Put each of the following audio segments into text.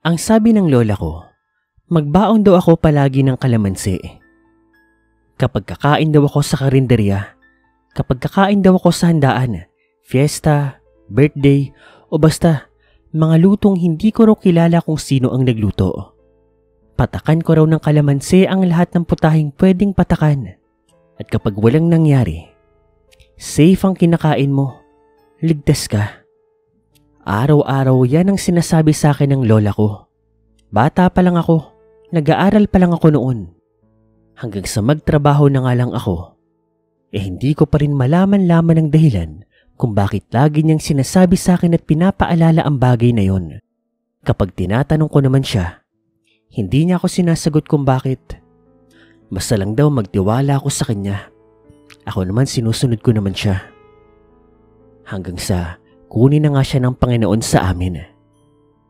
Ang sabi ng lola ko, magbaon daw ako palagi ng kalamansi. Kapag kakain daw ako sa karinderya, kapag kakain daw ako sa handaan, fiesta, birthday, o basta mga lutong hindi ko raw kilala kung sino ang nagluto. Patakan ko raw ng kalamansi ang lahat ng putahing pwedeng patakan. At kapag walang nangyari, safe ang kinakain mo, ligtas ka. Araw-araw yan ang sinasabi sa akin ng lola ko. Bata pa lang ako, nag-aaral pa lang ako noon. Hanggang sa magtrabaho na nga lang ako, hindi ko pa rin malaman-laman ang dahilan kung bakit lagi niyang sinasabi sa akin at pinapaalala ang bagay na yon. Kapag tinatanong ko naman siya, hindi niya ako sinasagot kung bakit. Basta lang daw magtiwala ako sa kanya. Ako naman sinusunod ko naman siya. Hanggang sa kunin na nga siya ng Panginoon sa amin.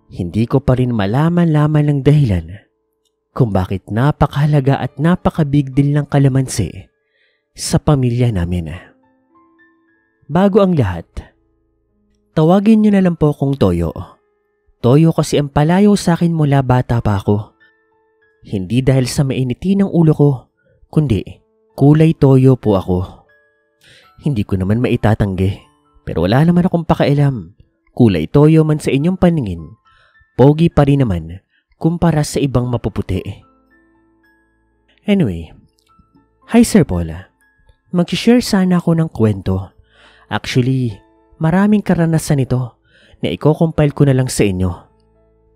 Hindi ko pa rin malaman-laman ng dahilan kung bakit napakahalaga at napaka-big deal ng kalamansi sa pamilya namin. Bago ang lahat, tawagin niyo na lang po akong Toyo. Toyo kasi ang palayo sa akin mula bata pa ako. Hindi dahil sa mainitin ng ulo ko, kundi kulay toyo po ako. Hindi ko naman maitatanggi. Pero wala naman akong pakialam. Kulay toyo man sa inyong paningin, pogi pa rin naman kumpara sa ibang mapuputi. Anyway, hi Sir Paula. Mag-share sana ako ng kwento. Actually, maraming karanasan ito na i-compile ko na lang sa inyo.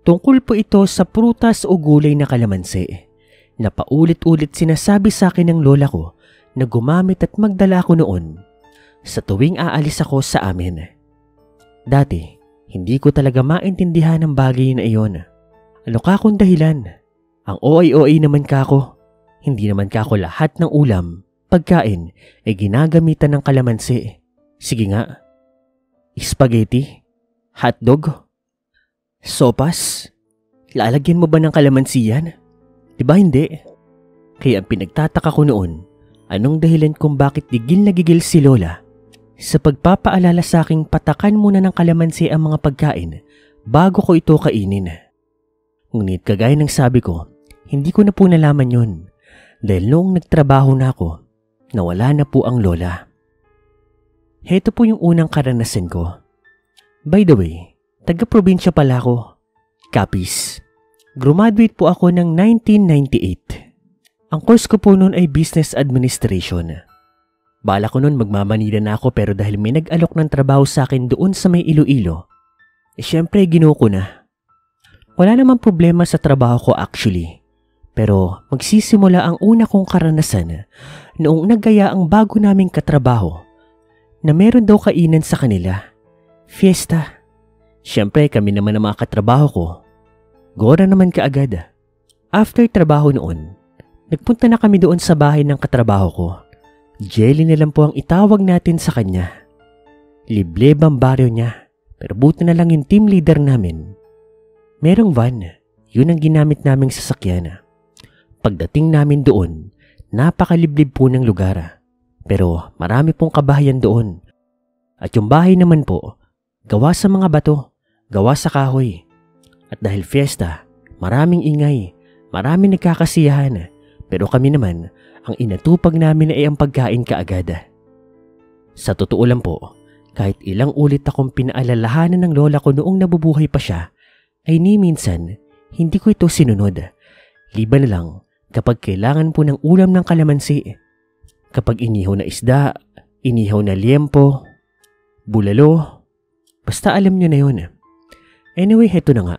Tungkol po ito sa prutas o gulay na kalamansi na paulit-ulit sinasabi sa akin ng lola ko na gumamit at magdala ko noon sa tuwing aalis ako sa amin. Dati, hindi ko talaga maintindihan ang bagay na iyon. Ano ka kung dahilan? Ang OA naman ka ako. Hindi naman ka ako lahat ng ulam, pagkain, ay ginagamitan ng kalamansi. Sige nga. Spaghetti? Hotdog? Sopas? Lalagyan mo ba ng kalamansi yan? Diba hindi? Kaya ang pinagtataka ko noon, anong dahilan kung bakit gigil na gigil si Lola sa pagpapaalala sa aking patakan muna ng kalamansi ang mga pagkain bago ko ito kainin. Ngunit kagaya ng sabi ko, hindi ko na po nalaman yun dahil noong nagtrabaho na ako, nawala na po ang lola. Heto po yung unang karanasan ko. By the way, taga-probinsya pala ako. Capiz. Graduate po ako ng 1998. Ang course ko po noon ay Business Administration. Bala ko noon magmamanila na ako pero dahil may nag-alok ng trabaho sa akin doon sa may Iloilo, syempre ginuo ko na. Wala namang problema sa trabaho ko actually. Pero magsisimula ang una kong karanasan noong naggaya ang bago naming katrabaho na meron daw kainan sa kanila. Fiesta. Syempre kami naman ang mga katrabaho ko. Gora naman kaagad. After trabaho noon, nagpunta na kami doon sa bahay ng katrabaho ko. Jelly na lang po ang itawag natin sa kanya. Liblib ang baryo niya, pero buti na lang yung team leader namin. Merong van, yun ang ginamit naming sasakyan. Pagdating namin doon, napakaliblib po ng lugar. Pero marami pong kabahayan doon. At yung bahay naman po, gawa sa mga bato, gawa sa kahoy. At dahil fiesta, maraming ingay, maraming nagkakasiyahan. Pero kami naman, ang inatupag namin ay ang pagkain kaagad. Sa totoo lang po, kahit ilang ulit akong pinaalalahanan ng lola ko noong nabubuhay pa siya, ay ni minsan, hindi ko ito sinunod. Liban na lang kapag kailangan po ng ulam ng kalamansi. Kapag inihaw na isda, inihaw na liempo, bulalo, basta alam nyo na yun. Anyway, heto na nga.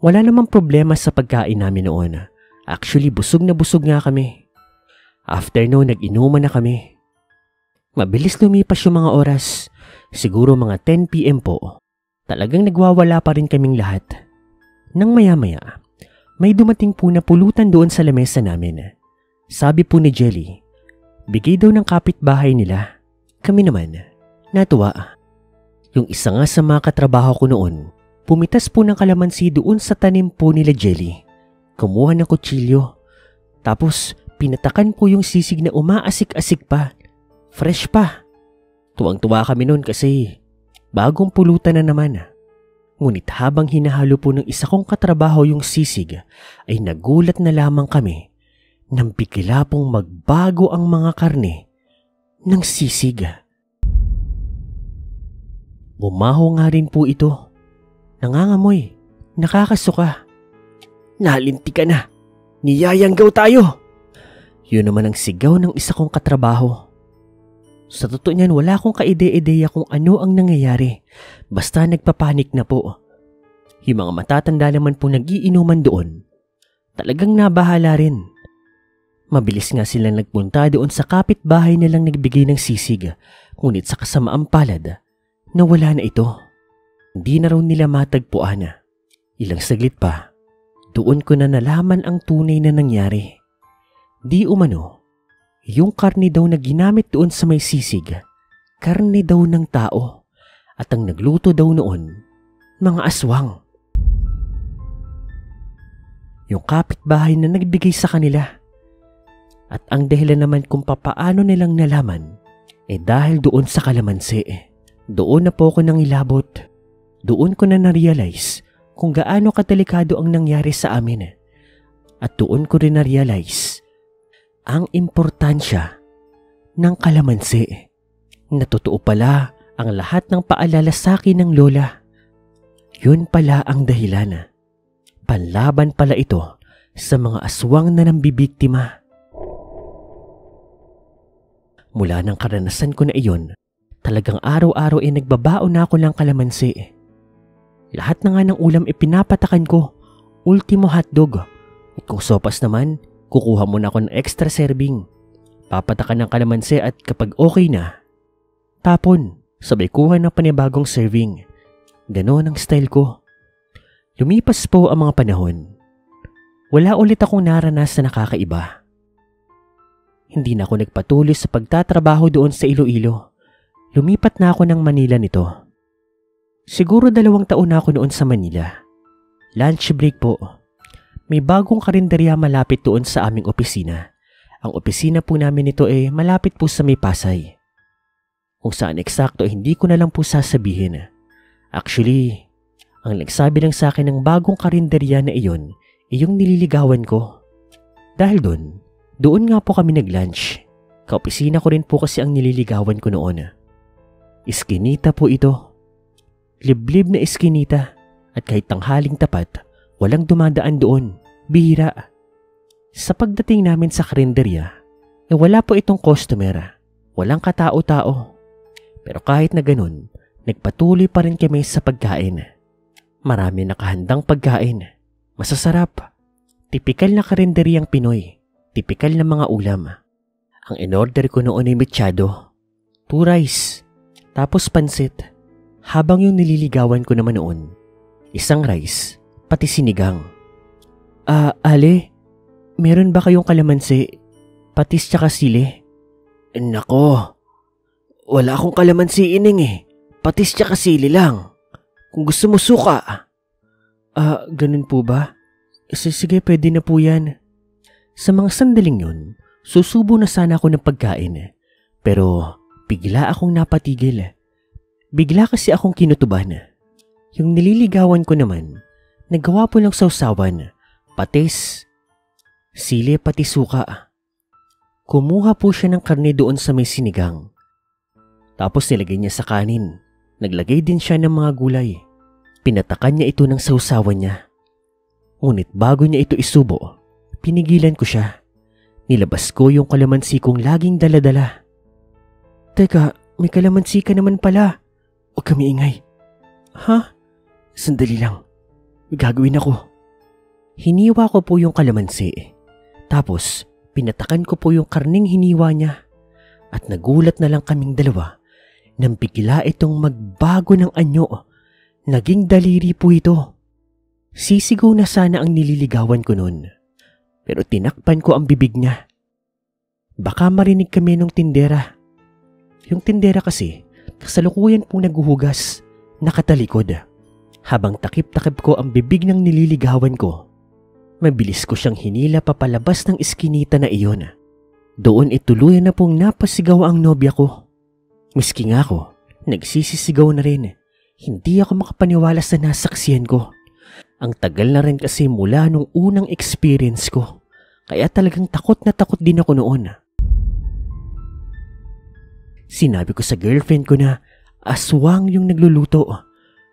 Wala namang problema sa pagkain namin noon. Actually, busog na busog nga kami. After noon, nag-inuman na kami. Mabilis lumipas yung mga oras. Siguro mga 10 PM po. Talagang nagwawala pa rin kaming lahat. Nang maya-maya, may dumating po na pulutan doon sa lamesa namin. Sabi po ni Jelly, bigay daw ng kapitbahay nila. Kami naman, natuwa. Yung isa nga sa mga katrabaho ko noon, pumitas po ng kalamansi doon sa tanim po nila Jelly. Kumuha ng kutsilyo. Tapos, pinatakan po yung sisig na umaasik-asik pa. Fresh pa. Tuwang-tuwa kami noon kasi bagong pulutan na naman. Ngunit habang hinahalo po ng isa kong katrabaho yung sisig, ay nagulat na lamang kami nang bigla pong magbago ang mga karne ng sisig. Bumaho nga rin po ito. Nangangamoy. Nakakasuka. Nalinti ka na. Niyayanggaw tayo. Yun naman ang sigaw ng isa kong katrabaho. Sa totoo niyan, wala akong kaide-ideya kung ano ang nangyayari. Basta nagpapanik na po. Yung mga matatanda naman po nagiinuman doon. Talagang nabahala rin. Mabilis nga silang nagpunta doon sa kapitbahay nilang nagbigay ng sisig. Ngunit sa kasamaang palad, nawala na ito. Hindi na raw nila matagpuan. Ilang saglit pa, doon ko na nalaman ang tunay na nangyari. Di umano, yung karne daw na ginamit doon sa may sisig, karne daw ng tao. At ang nagluto daw noon, mga aswang. Yung kapitbahay na nagbigay sa kanila. At ang dahilan naman kung papaano nilang nalaman, dahil doon sa kalamansi. Doon na po ako nang ilabot. Doon ko na na-realize kung gaano kadelikado ang nangyari sa amin. At doon ko rin na-realize ang importansya ng kalamansi. Na totoo pala ang lahat ng paalala sa akin ng lola. Yun pala ang dahilan. Panlaban pala ito sa mga aswang na nambibiktima. Mula ng karanasan ko na iyon, talagang araw-araw nagbabaon na ako ng kalamansi. Lahat na nga ng ulam pinapatakan ko, ultimo hotdog. At kung sopas naman, kukuha muna ako ng extra serving. Papatakan ng kalamansi at kapag okay na, tapon, sabay kuha ng panibagong serving. Ganon ang style ko. Lumipas po ang mga panahon. Wala ulit akong naranasan na nakakaiba. Hindi na ako nagpatuloy sa pagtatrabaho doon sa Iloilo. Lumipat na ako ng Manila nito. Siguro 2 taon na ako noon sa Manila. Lunch break po. May bagong karinderya malapit doon sa aming opisina. Ang opisina po namin nito malapit po sa may Pasay. Kung saan eksakto hindi ko na lang po sasabihin. Actually, ang nagsabi lang sa akin ng bagong karinderya na iyon yung nililigawan ko. Dahil doon nga po kami nag-lunch. Kaopisina ko rin po kasi ang nililigawan ko noon. Iskinita po ito. Liblib na iskinita at kahit tanghaling tapat, walang dumadaan doon. Bihira. Sa pagdating namin sa karinderya, wala po itong customer. Walang katao-tao. Pero kahit na ganun, nagpatuloy pa rin kami sa pagkain. Marami nakahandang pagkain. Masasarap. Tipikal na karinderyang Pinoy. Tipikal na mga ulam. Ang in-order ko noon ay mechado, 2 rice, tapos pansit. Habang yung nililigawan ko naman noon, 1 rice, pati sinigang. Ale, meron ba kayong kalamansi, patis tsaka sili? Nako, wala akong kalamansi ining patis tsaka sili lang. Kung gusto mo suka. Ganun po ba? Sige, pwede na po yan. Sa mga sandaling yun, susubo na sana ako ng pagkain. Pero bigla akong napatigil. Bigla kasi akong kinutuban. Yung nililigawan ko naman, nagawa po ng sausawan, patis, sili pati suka. Kumuha po siya ng karne doon sa may sinigang. Tapos nilagay niya sa kanin. Naglagay din siya ng mga gulay. Pinatakan niya ito ng sausawan niya. Ngunit bago niya ito isubo, pinigilan ko siya. Nilabas ko yung kalamansi kong laging daladala. Teka, may kalamansi ka naman pala. Huwag kami ingay. Ha? Sandali lang. May gagawin ako. Hiniwa ko po yung kalamansi. Tapos, pinatakan ko po yung karning hiniwa niya. At nagulat na lang kaming dalawa nang bigla itong magbago ng anyo. Naging daliri po ito. Sisigaw na sana ang nililigawan ko noon. Pero tinakpan ko ang bibig niya. Baka marinig kami nung tindera. Yung tindera kasi, kasalukuyan pong naghuhugas, nakatalikod. Habang takip-takip ko ang bibig ng nililigawan ko, mabilis ko siyang hinila papalabas ng iskinita na iyon. Doon ituluyan na pong napasigaw ang nobya ko. Miski nga ako, nagsisisigaw na rin. Hindi ako makapaniwala sa nasaksiyan ko. Ang tagal na rin kasi mula nung unang experience ko. Kaya talagang takot na takot din ako noon. Sinabi ko sa girlfriend ko na aswang yung nagluluto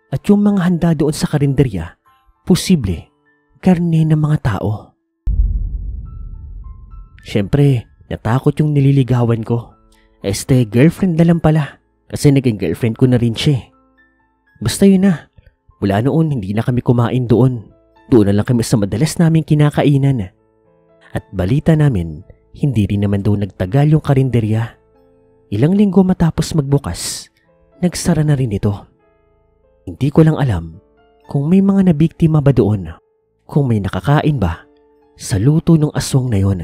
at yung mga handa doon sa karinderya, posible, karne ng mga tao. Siyempre, natakot yung nililigawan ko. Girlfriend na lang pala kasi naging girlfriend ko na rin siya. Basta yun na. Mula noon, hindi na kami kumain doon. Doon na lang kami sa madalas naming kinakainan. At balita namin, hindi rin naman doon nagtagal yung karinderya. Ilang linggo matapos magbukas, nagsara na rin ito. Hindi ko lang alam kung may mga nabiktima ba doon. Kung may nakakain ba sa luto ng aswang na yon.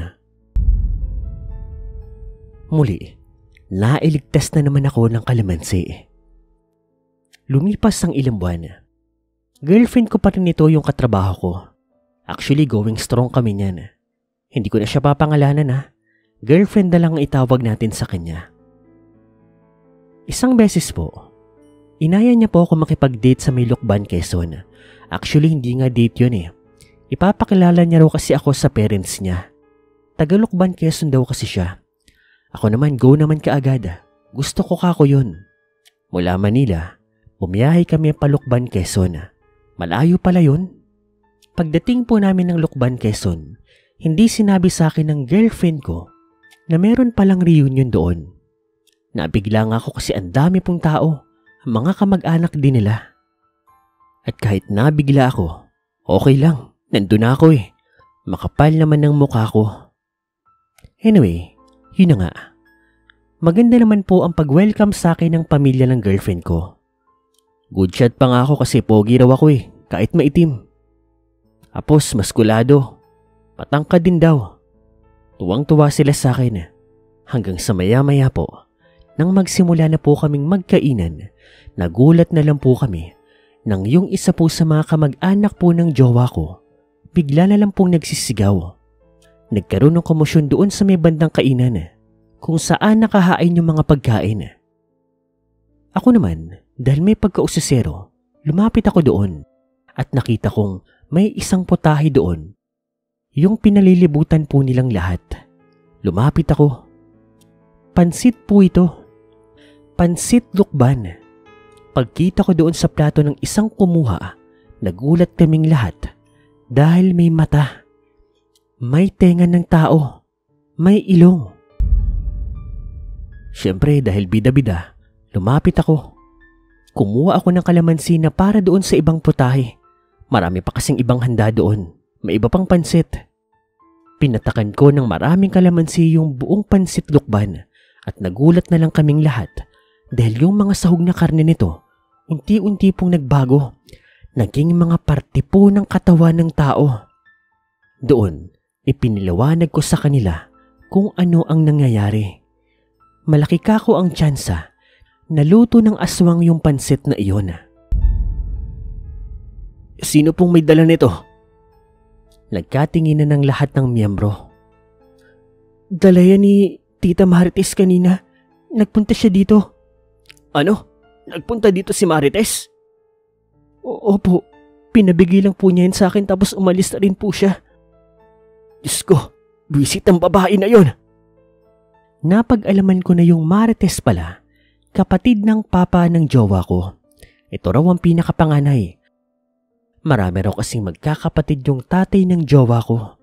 Muli, nailigtas na naman ako ng kalamansi. Lumipas ang ilang buwan. Girlfriend ko pa rin ito yung katrabaho ko. Actually, going strong kami niyan. Hindi ko na siya papangalanan ha. Girlfriend na lang ang itawag natin sa kanya. Isang beses po, inaya niya po ako makipag-date sa may Lucban, Quezon. Actually, hindi nga date yun eh. Ipapakilala niya raw kasi ako sa parents niya. Taga Lucban, Quezon daw kasi siya. Ako naman, go naman kaagad. Gusto ko kako yun. Mula Manila, bumiyahe kami pa Lucban, Quezon. Malayo pala yun. Pagdating po namin ng Lucban, Quezon, hindi sinabi sa akin ng girlfriend ko na meron palang reunion doon. Nabigla nga ako kasi ang dami pong tao, mga kamag-anak din nila. At kahit nabigla ako, okay lang, nandun na ako eh. Makapal naman ng mukha ko. Anyway, yun na nga. Maganda naman po ang pag-welcome sa akin ng pamilya ng girlfriend ko. Good shot pa nga ako kasi pogi raw ako eh, kahit maitim. Tapos maskulado, matangkad din daw. Tuwang-tuwa sila sa akin hanggang sa maya-maya po. Nang magsimula na po kaming magkainan, nagulat na lang po kami nang yung isa po sa mga kamag-anak po ng jowa ko, bigla na lang pong nagsisigaw. Nagkaroon ng komosyon doon sa may bandang kainan kung saan nakahain yung mga pagkain. Ako naman, dahil may pagkausisero, lumapit ako doon at nakita kong may isang putahe doon. Yung pinalilibutan po nilang lahat. Lumapit ako. Pansit po ito. Pansit Lucban. Pagkita ko doon sa plato ng isang kumuha, nagulat kaming lahat dahil may mata. May tenga ng tao. May ilong. Siyempre dahil bida-bida, lumapit ako. Kumuha ako ng kalamansi na para doon sa ibang putahe. Marami pa kasing ibang handa doon. May iba pang pansit. Pinatakan ko ng maraming kalamansi yung buong pansit Lucban at nagulat na lang kaming lahat dahil yung mga sahog na karne nito unti-unti pong nagbago. Naging mga parte po ng katawan ng tao. Doon, ipiniliwanag ko sa kanila kung ano ang nangyayari. Malaki kako ang tsansa naluto ng aswang yung pansit na iyon. Sino pong may dala nito? Nagkatinginan ng lahat ng miyembro. Dala yan ni Tita Marites kanina. Nagpunta siya dito. Ano? Nagpunta dito si Marites? Opo. Pinabigay lang po niya yun sa akin tapos umalis na rin po siya. Diyos ko, visit ang babae na yon. Napag-alaman ko na yung Marites pala, kapatid ng papa ng jowa ko. Ito raw ang pinakapanganay. Marami raw kasing magkakapatid yung tatay ng jowa ko.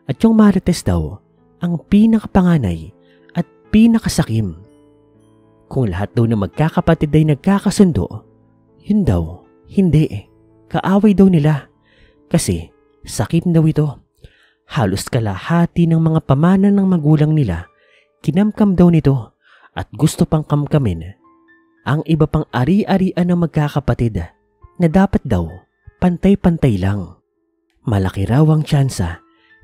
At yung Marites daw, ang pinakapanganay at pinakasakim. Kung lahat daw na magkakapatid ay nagkakasundo, yun daw, hindi. Kaaway daw nila. Kasi sakim daw ito. Halos kalahati ng mga pamana ng magulang nila, kinamkam daw nito at gusto pang kamkamin ang iba pang ari-arian ng magkakapatid na dapat daw pantay-pantay lang. Malaki raw ang tsansa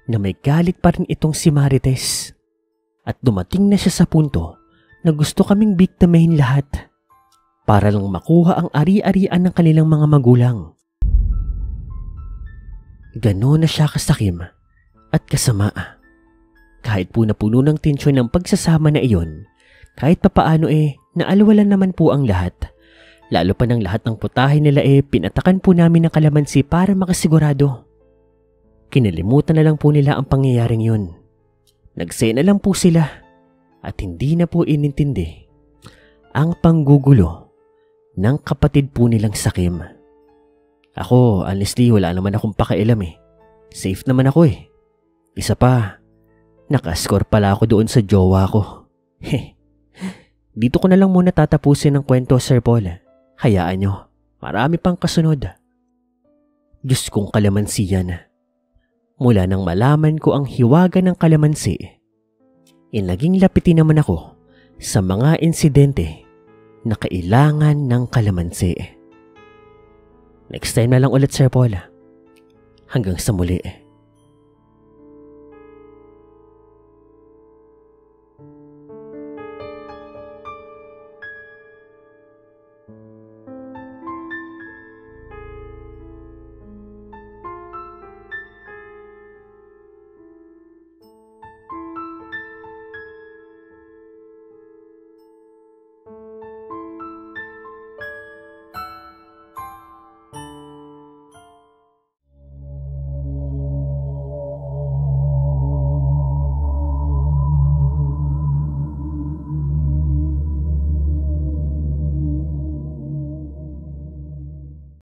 na may galit pa rin itong si Marites. At dumating na siya sa punto na gusto kaming biktimahin lahat para lang makuha ang ari-arian ng kanilang mga magulang. Gano'n na siya kasakim at kasama. Kahit po napuno ng tensyon ng pagsasama na iyon, kahit papaano naalawalan naman po ang lahat. Lalo pa ng lahat ng putahe nila pinatakan po namin ng kalamansi para makasigurado. Kinalimutan na lang po nila ang pangyayaring yun. Nagsaya na lang po sila at hindi na po inintindi ang panggugulo ng kapatid po nilang Sakim. Ako, honestly, wala naman akong pakialam Safe naman ako Isa pa, nakascore pala ako doon sa jowa ko. Dito ko na lang muna tatapusin ang kwento, Sir Paul. Hayaan nyo, marami pang kasunod. Diyos kong kalamansi yan. Mula nang malaman ko ang hiwaga ng kalamansi, naging lapitin naman ako sa mga insidente na kailangan ng kalamansi. Next time na lang ulit, Sir Paul. Hanggang sa muli.